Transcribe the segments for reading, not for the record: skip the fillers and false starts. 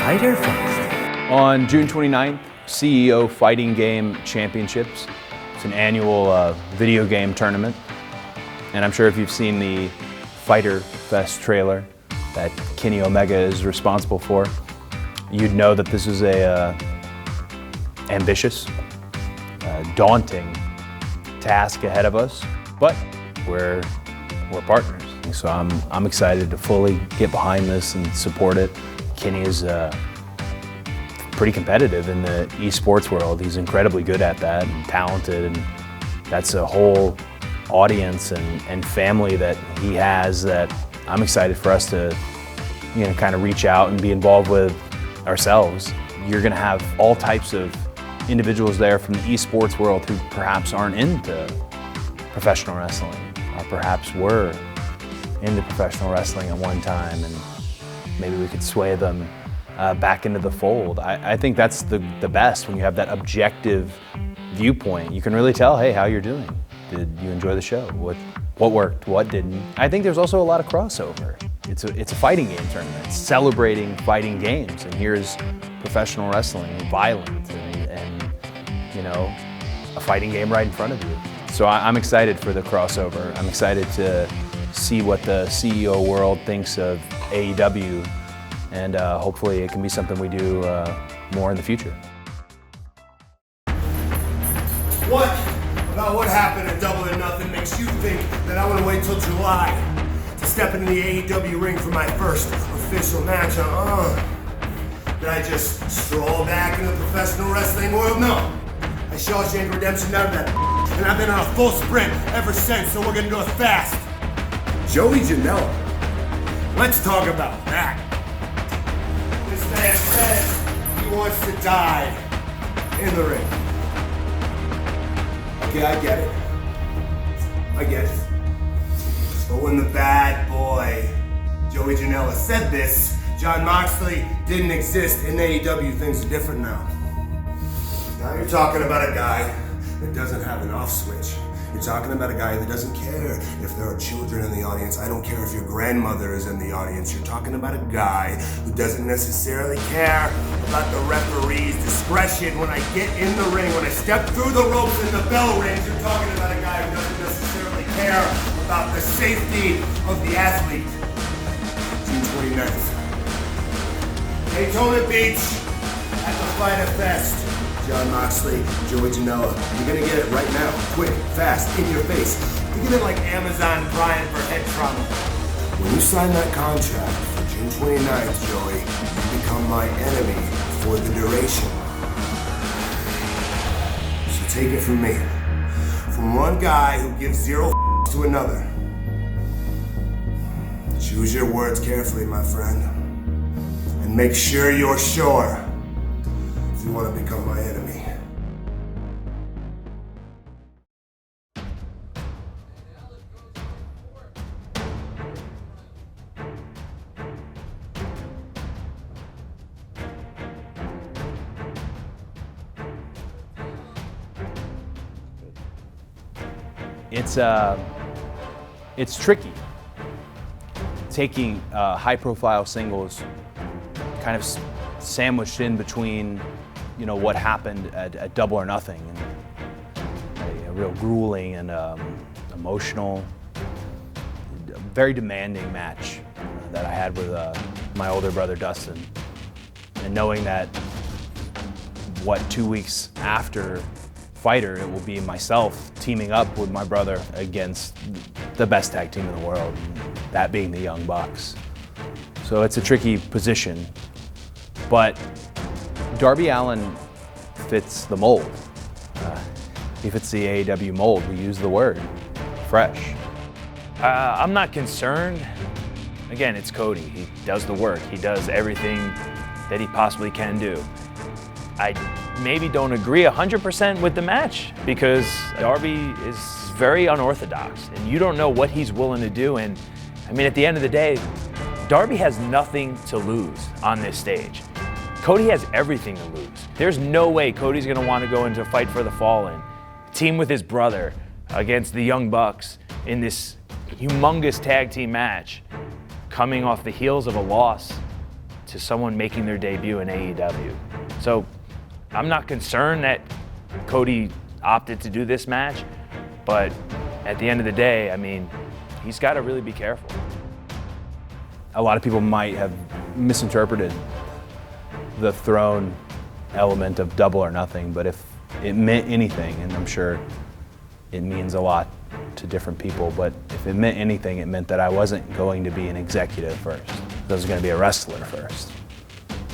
Fyter Fest. On June 29th, CEO Fighting Game Championships. It's an annual video game tournament. And I'm sure if you've seen the Fyter Fest trailer that Kenny Omega is responsible for, you'd know that this is a ambitious, daunting task ahead of us, but we're partners. So I'm excited to fully get behind this and support it. Kenny is pretty competitive in the esports world. He's incredibly good at that and talented, and that's a whole audience and family that he has that I'm excited for us to, kind of reach out and be involved with ourselves. You're gonna have all types of individuals there from the esports world who perhaps aren't into professional wrestling, or perhaps were into professional wrestling at one time, and maybe we could sway them back into the fold. I think that's the best, when you have that objective viewpoint. You can really tell, hey, how you're doing. Did you enjoy the show? What worked, what didn't? I think there's also a lot of crossover. It's a fighting game tournament, celebrating fighting games, and here's professional wrestling, violent, and a fighting game right in front of you. So I'm excited for the crossover. I'm excited to see what the CEO world thinks of AEW, and hopefully it can be something we do more in the future. What about what happened at Double or Nothing makes you think that I want to wait till July to step into the AEW ring for my first official match? Did I just stroll back into the professional wrestling world? No. I Shawshank Redemption out of that, and I've been on a full sprint ever since, so we're gonna do it fast. Joey Janela. Let's talk about that. This man says he wants to die in the ring. Okay, I get it. But when the bad boy, Joey Janela, said this, Jon Moxley didn't exist in AEW. Things are different now. Now you're talking about a guy that doesn't have an off switch. You're talking about a guy that doesn't care if there are children in the audience. I don't care if your grandmother is in the audience. You're talking about a guy who doesn't necessarily care about the referee's discretion when I get in the ring, when I step through the ropes and the bell rings. You're talking about a guy who doesn't necessarily care about the safety of the athlete. June 29th. Daytona Beach at the Fyter Fest. Jon Moxley, Joey Janela. You're gonna get it right now, quick, fast, in your face. You get it like Amazon Prime for head trauma. When you sign that contract for June 29th, Joey, you become my enemy for the duration. So take it from me. From one guy who gives zero to another. Choose your words carefully, my friend. And make sure you're sure if you want to become my enemy. It's tricky. Taking high-profile singles, kind of sandwiched in between, what happened at Double or Nothing, and a real grueling and emotional, very demanding match that I had with my older brother Dustin, and knowing that 2 weeks after Fyter, it will be myself teaming up with my brother against the best tag team in the world, that being the Young Bucks. So it's a tricky position, but Darby Allin fits the mold. He fits the AEW mold. We use the word fresh. I'm not concerned. Again, it's Cody. He does the work. He does everything that he possibly can do. I maybe don't agree 100% with the match, because Darby is very unorthodox and you don't know what he's willing to do. And I mean, at the end of the day, Darby has nothing to lose on this stage. Cody has everything to lose. There's no way Cody's gonna want to go into a Fight for the Fallen, team with his brother against the Young Bucks in this humongous tag team match, coming off the heels of a loss to someone making their debut in AEW. So I'm not concerned that Cody opted to do this match, but at the end of the day, I mean, he's got to really be careful. A lot of people might have misinterpreted the throne element of Double or Nothing, but if it meant anything, and I'm sure it means a lot to different people, but if it meant anything, it meant that I wasn't going to be an executive first. I was going to be a wrestler first.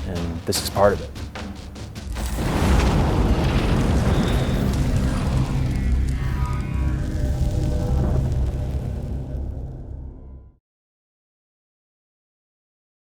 And this is part of it.